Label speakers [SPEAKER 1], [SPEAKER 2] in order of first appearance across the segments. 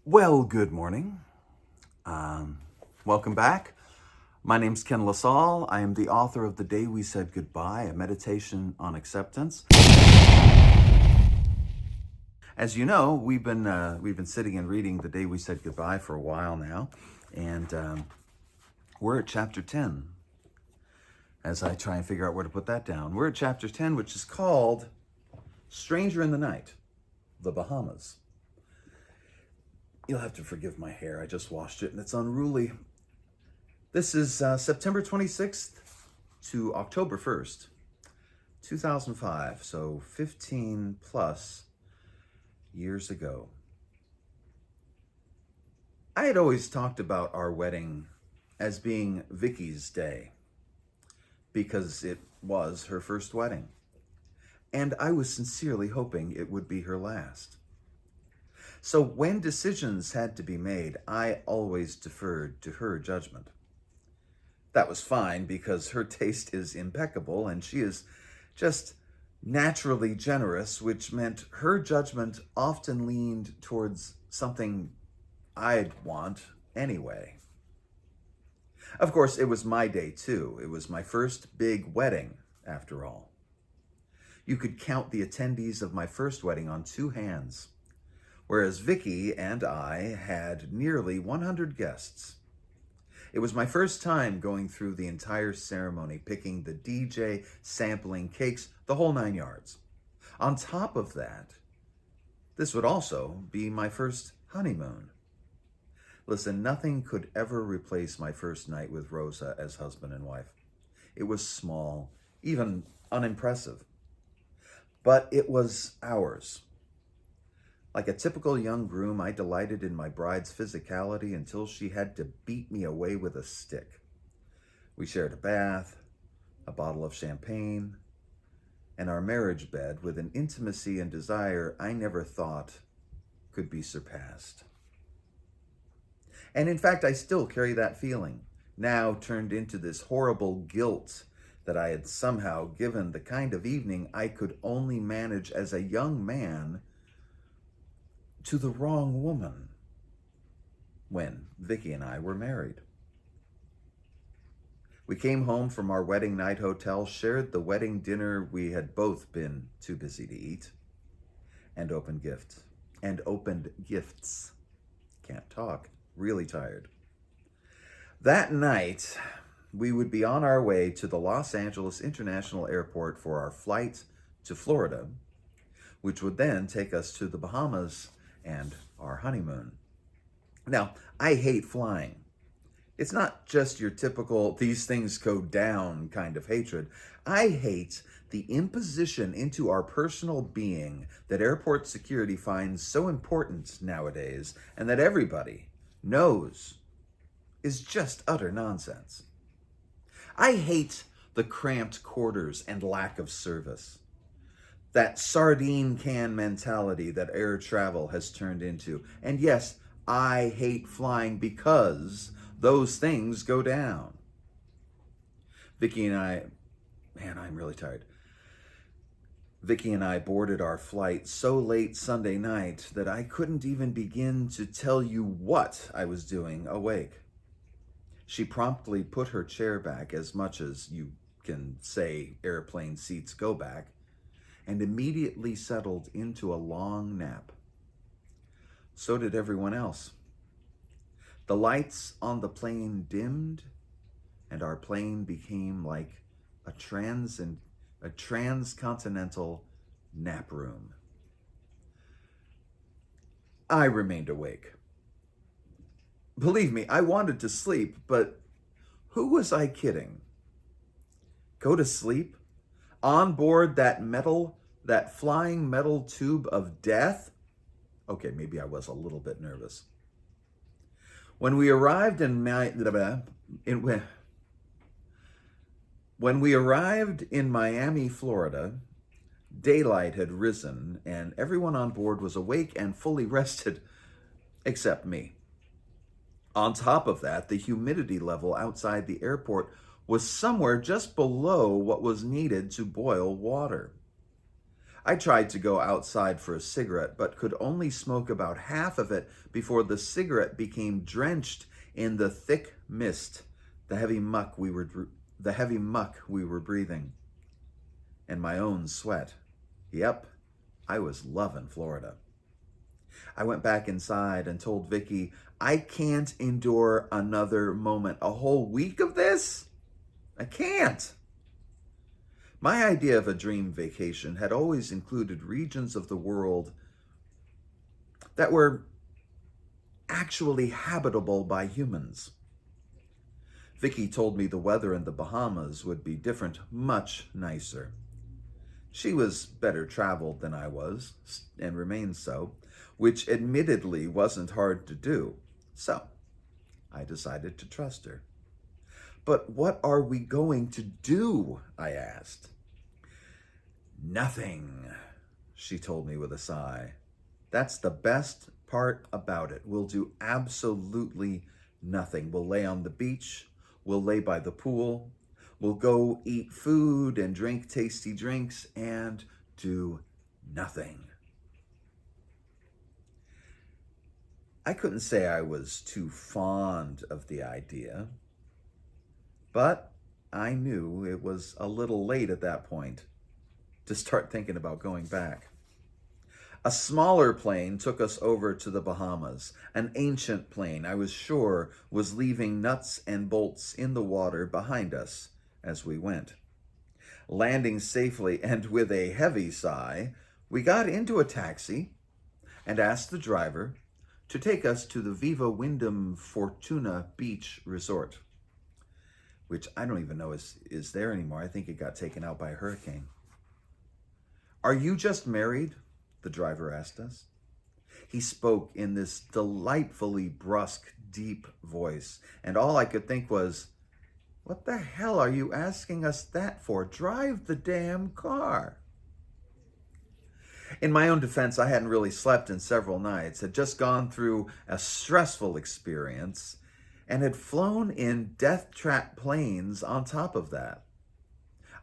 [SPEAKER 1] Well, good morning. Um, Welcome back. My name's Ken LaSalle. I am the author of The Day We Said Goodbye, a meditation on acceptance. As you know, we've been sitting and reading The Day We Said Goodbye for a while now, and we're at chapter 10. As I try and figure out where to put that down, we're at chapter 10, which is called Stranger in the Night, the Bahamas. You'll have to forgive my hair. I just washed it and it's unruly. This is September 26th to October 1st, 2005, so 15 plus years ago. I had always talked about our wedding as being Vicky's day because it was her first wedding, and I was sincerely hoping it would be her last. So when decisions had to be made, I always deferred to her judgment. That was fine because her taste is impeccable and she is just naturally generous, which meant her judgment often leaned towards something I'd want anyway. Of course, it was my day too. It was my first big wedding, after all. You could count the attendees of my first wedding on two hands, whereas Vicky and I had nearly 100 guests. It was my first time going through the entire ceremony, picking the DJ, sampling cakes, the whole 9 yards. On top of that, this would also be my first honeymoon. Listen, nothing could ever replace my first night with Rosa as husband and wife. It was small, even unimpressive, but it was ours. Like a typical young groom, I delighted in my bride's physicality until she had to beat me away with a stick. We shared a bath, a bottle of champagne, and our marriage bed with an intimacy and desire I never thought could be surpassed. And in fact, I still carry that feeling, now turned into this horrible guilt that I had somehow given the kind of evening I could only manage as a young man to the wrong woman when Vicky and I were married. We came home from our wedding night hotel, shared the wedding dinner we had both been too busy to eat, and opened gifts. Can't talk, really tired. That night, we would be on our way to the Los Angeles International Airport for our flight to Florida, which would then take us to the Bahamas and our honeymoon. Now, I hate flying. It's not just your typical these things go down kind of hatred. I hate the imposition into our personal being that airport security finds so important nowadays and that everybody knows is just utter nonsense. I hate the cramped quarters and lack of service. That sardine can mentality that air travel has turned into. And yes, I hate flying because those things go down. Vicky and I, man, I'm really tired. Vicky and I boarded our flight so late Sunday night that I couldn't even begin to tell you what I was doing awake. She promptly put her chair back as much as you can say airplane seats go back, and immediately settled into a long nap. So did everyone else. The lights on the plane dimmed, and our plane became like a transcontinental nap room. I remained awake. Believe me, I wanted to sleep, but who was I kidding? Go to sleep? On board that flying metal tube of death? Okay, maybe I was a little bit nervous. When we arrived in Miami, Florida, daylight had risen and everyone on board was awake and fully rested, except me. On top of that, the humidity level outside the airport was somewhere just below what was needed to boil water. I tried to go outside for a cigarette, but could only smoke about half of it before the cigarette became drenched in the thick mist, the heavy muck we were breathing, and my own sweat. Yep, I was loving Florida. I went back inside and told Vicky, I can't endure another moment. A whole week of this? I can't. My idea of a dream vacation had always included regions of the world that were actually habitable by humans. Vicky told me the weather in the Bahamas would be different, much nicer. She was better traveled than I was, and remained so, which admittedly wasn't hard to do. So, I decided to trust her. But what are we going to do? I asked. Nothing, she told me with a sigh. That's the best part about it. We'll do absolutely nothing. We'll lay on the beach. We'll lay by the pool. We'll go eat food and drink tasty drinks and do nothing. I couldn't say I was too fond of the idea, but I knew it was a little late at that point to start thinking about going back. A smaller plane took us over to the Bahamas, an ancient plane I was sure was leaving nuts and bolts in the water behind us as we went. Landing safely and with a heavy sigh, we got into a taxi and asked the driver to take us to the Viva Wyndham Fortuna Beach Resort, which I don't even know is there anymore. I think it got taken out by a hurricane. Are you just married? The driver asked us. He spoke in this delightfully brusque, deep voice, and all I could think was, what the hell are you asking us that for? Drive the damn car. In my own defense, I hadn't really slept in several nights, had just gone through a stressful experience, and had flown in death trap planes on top of that.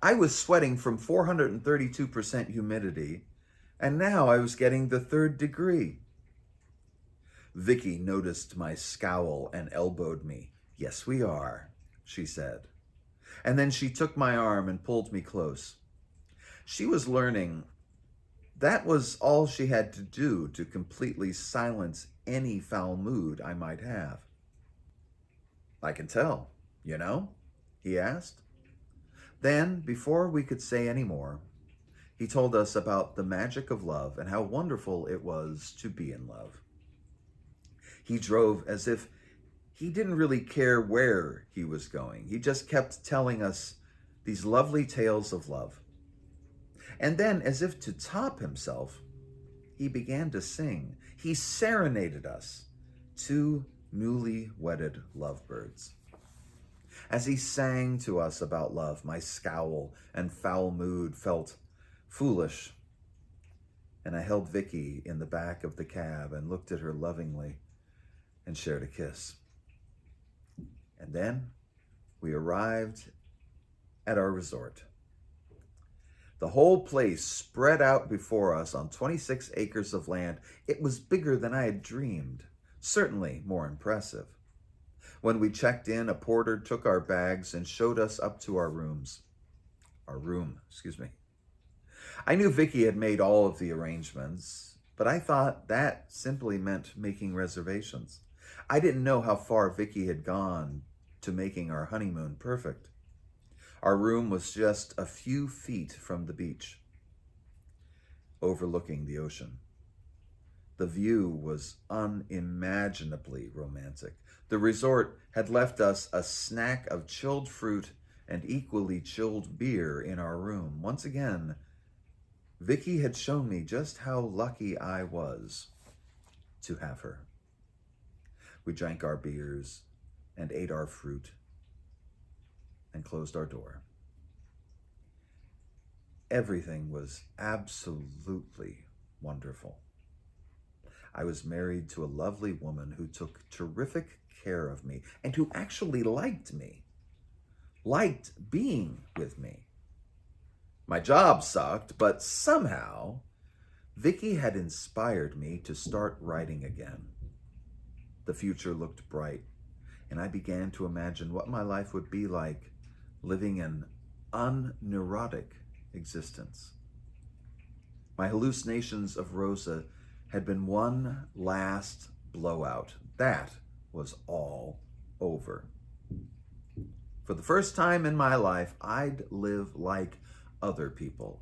[SPEAKER 1] I was sweating from 432% humidity, and now I was getting the 3rd degree. Vicky noticed my scowl and elbowed me. Yes, we are, she said. And then she took my arm and pulled me close. She was learning that was all she had to do to completely silence any foul mood I might have. I can tell, you know? He asked. Then, before we could say any more, he told us about the magic of love and how wonderful it was to be in love. He drove as if he didn't really care where he was going. He just kept telling us these lovely tales of love. And then, as if to top himself, he began to sing. He serenaded us, 2 newly wedded lovebirds. As he sang to us about love, my scowl and foul mood felt foolish, and I held Vicky in the back of the cab and looked at her lovingly and shared a kiss. And then we arrived at our resort. The whole place spread out before us on 26 acres of land. It was bigger than I had dreamed, certainly more impressive. When we checked in, a porter took our bags and showed us up to our room. I knew Vicky had made all of the arrangements, but I thought that simply meant making reservations. I didn't know how far Vicky had gone to making our honeymoon perfect. Our room was just a few feet from the beach, overlooking the ocean. The view was unimaginably romantic. The resort had left us a snack of chilled fruit and equally chilled beer in our room. Once again, Vicky had shown me just how lucky I was to have her. We drank our beers and ate our fruit and closed our door. Everything was absolutely wonderful. I was married to a lovely woman who took terrific care of me and who actually liked me, liked being with me. My job sucked, but somehow Vicky had inspired me to start writing again. The future looked bright, and I began to imagine what my life would be like living an unneurotic existence. My hallucinations of Rosa had been one last blowout. That was all over. For the first time in my life, I'd live like other people,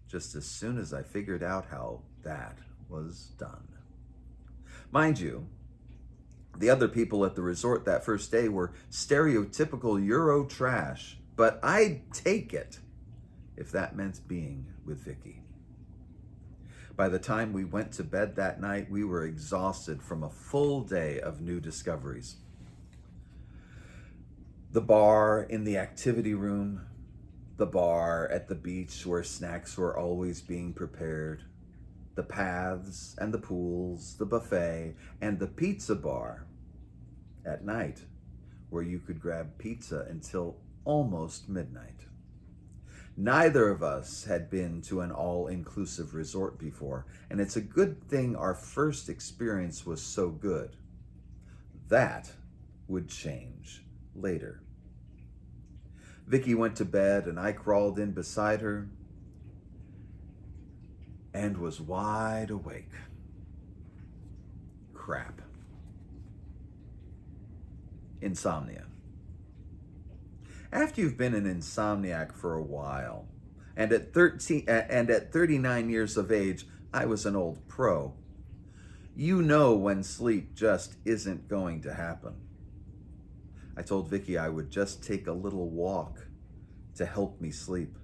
[SPEAKER 1] just as soon as I figured out how that was done. Mind you, the other people at the resort that first day were stereotypical Euro trash, but I'd take it if that meant being with Vicky. By the time we went to bed that night, we were exhausted from a full day of new discoveries. The bar in the activity room, the bar at the beach where snacks were always being prepared, the paths and the pools, the buffet, and the pizza bar at night where you could grab pizza until almost midnight. Neither of us had been to an all-inclusive resort before, and it's a good thing our first experience was so good. That would change later. Vicky went to bed and I crawled in beside her and was wide awake. Crap. Insomnia. After you've been an insomniac for a while, and at 39 years of age, I was an old pro, you know when sleep just isn't going to happen. I told Vicky I would just take a little walk to help me sleep.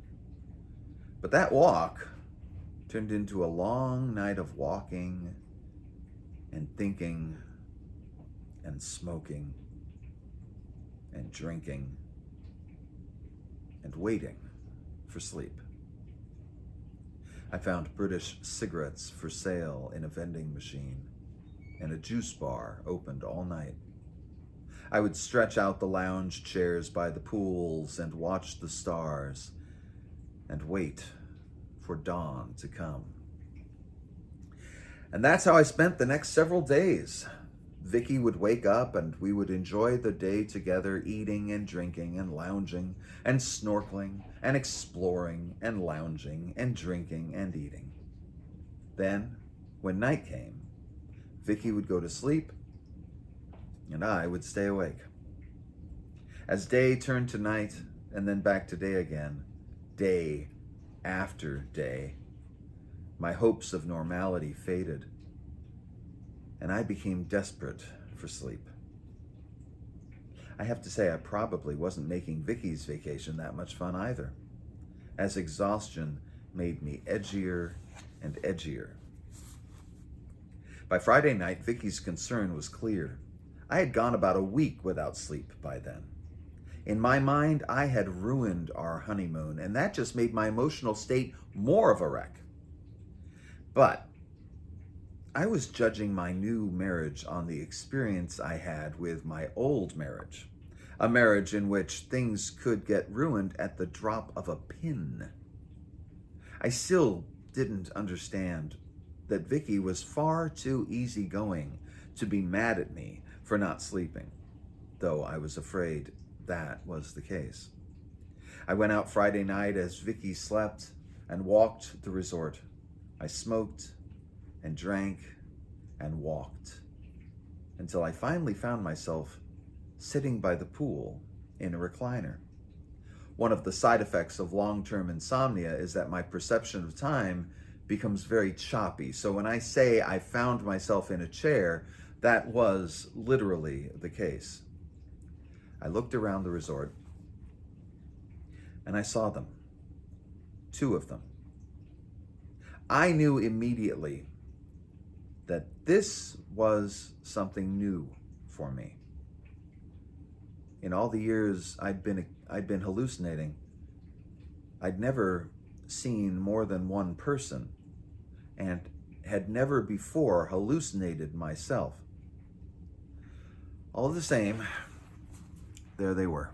[SPEAKER 1] But that walk turned into a long night of walking and thinking and smoking and drinking and waiting for sleep. I found British cigarettes for sale in a vending machine and a juice bar opened all night. I would stretch out the lounge chairs by the pools and watch the stars and wait for dawn to come. And that's how I spent the next several days. Vicky would wake up and we would enjoy the day together, eating and drinking and lounging and snorkeling and exploring and lounging and drinking and eating. Then, when night came, Vicky would go to sleep and I would stay awake. As day turned to night and then back to day again, day after day, my hopes of normality faded and I became desperate for sleep. I have to say I probably wasn't making Vicky's vacation that much fun either, as exhaustion made me edgier and edgier. By Friday night, Vicky's concern was clear. I had gone about a week without sleep by then. In my mind, I had ruined our honeymoon, and that just made my emotional state more of a wreck. But I was judging my new marriage on the experience I had with my old marriage, a marriage in which things could get ruined at the drop of a pin. I still didn't understand that Vicky was far too easygoing to be mad at me for not sleeping, though I was afraid that was the case. I went out Friday night as Vicky slept and walked the resort. I smoked and drank and walked until I finally found myself sitting by the pool in a recliner. One of the side effects of long-term insomnia is that my perception of time becomes very choppy. So when I say I found myself in a chair, that was literally the case. I looked around the resort and I saw them, 2 of them. I knew immediately that this was something new for me. In all the years I'd been hallucinating, I'd never seen more than one person and had never before hallucinated myself. All the same, there they were.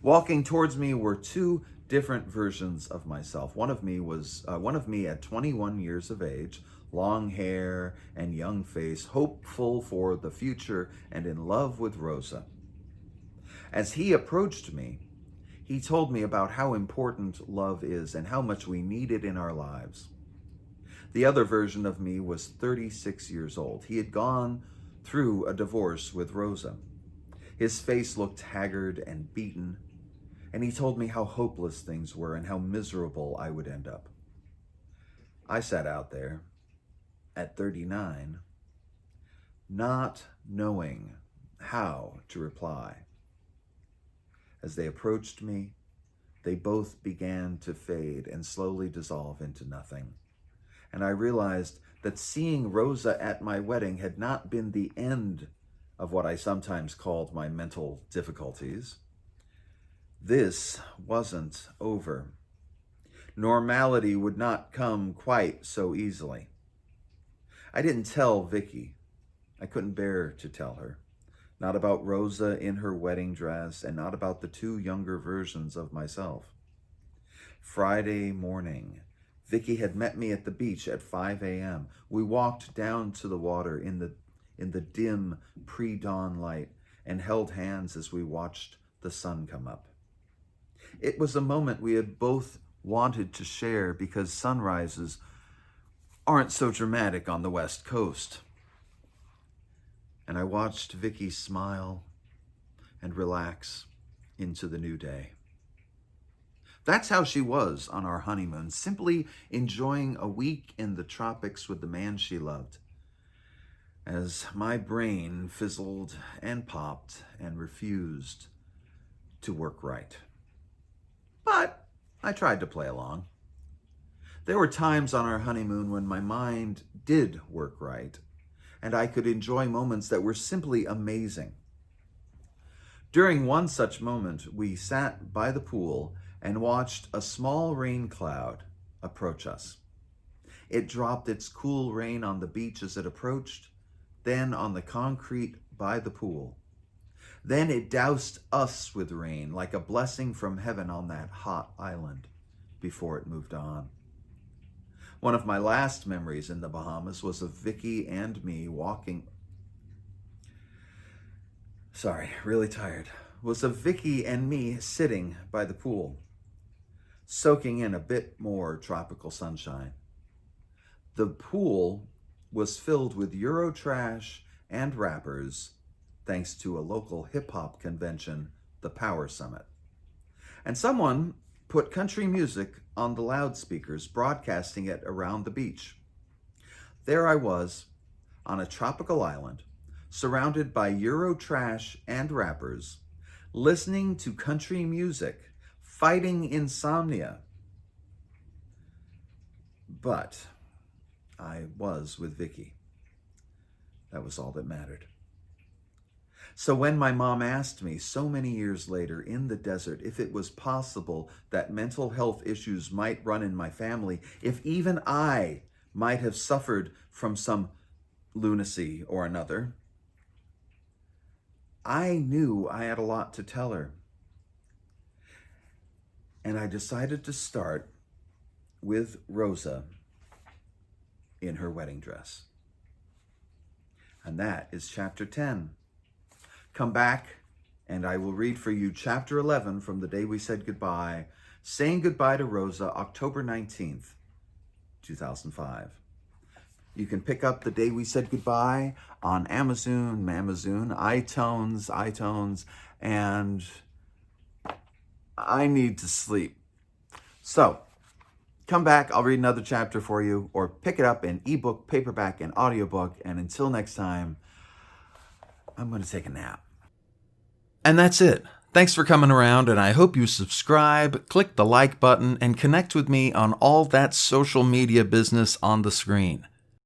[SPEAKER 1] Walking towards me were 2 different versions of myself. One of me at 21 years of age, long hair and young face, hopeful for the future and in love with Rosa. As he approached me, he told me about how important love is and how much we need it in our lives. The other version of me was 36 years old. He had gone through a divorce with Rosa. His face looked haggard and beaten, and he told me how hopeless things were and how miserable I would end up. I sat out there at 39, not knowing how to reply. As they approached me, they both began to fade and slowly dissolve into nothing. And I realized that seeing Rosa at my wedding had not been the end of what I sometimes called my mental difficulties. This wasn't over. Normality would not come quite so easily. I didn't tell Vicky. I couldn't bear to tell her. Not about Rosa in her wedding dress, and not about the two younger versions of myself. Friday morning, Vicky had met me at the beach at 5 a.m. We walked down to the water in the dim pre-dawn light and held hands as we watched the sun come up. It was a moment we had both wanted to share because sunrises aren't so dramatic on the West Coast. And I watched Vicky smile and relax into the new day. That's how she was on our honeymoon, simply enjoying a week in the tropics with the man she loved. As my brain fizzled and popped and refused to work right. But I tried to play along. There were times on our honeymoon when my mind did work right, and I could enjoy moments that were simply amazing. During one such moment, we sat by the pool and watched a small rain cloud approach us. It dropped its cool rain on the beach as it approached, then on the concrete by the pool. Then it doused us with rain like a blessing from heaven on that hot island before it moved on. One of my last memories in the Bahamas was of Vicky and me sitting by the pool, soaking in a bit more tropical sunshine. The pool was filled with Eurotrash and rappers, thanks to a local hip-hop convention, the Power Summit. And someone put country music on the loudspeakers, broadcasting it around the beach. There I was, on a tropical island, surrounded by Eurotrash and rappers, listening to country music, fighting insomnia. But I was with Vicky. That was all that mattered. So when my mom asked me so many years later in the desert if it was possible that mental health issues might run in my family, if even I might have suffered from some lunacy or another, I knew I had a lot to tell her. And I decided to start with Rosa in her wedding dress. And that is chapter 10. Come back and I will read for you chapter 11 from the day we said goodbye, saying goodbye to Rosa, October 19th, 2005. You can pick up The Day We Said Goodbye on Amazon, iTunes, and I need to sleep. So, come back, I'll read another chapter for you, or pick it up in ebook, paperback, and audiobook, and until next time, I'm going to take a nap. And that's it. Thanks for coming around, and I hope you subscribe, click the like button, and connect with me on all that social media business on the screen.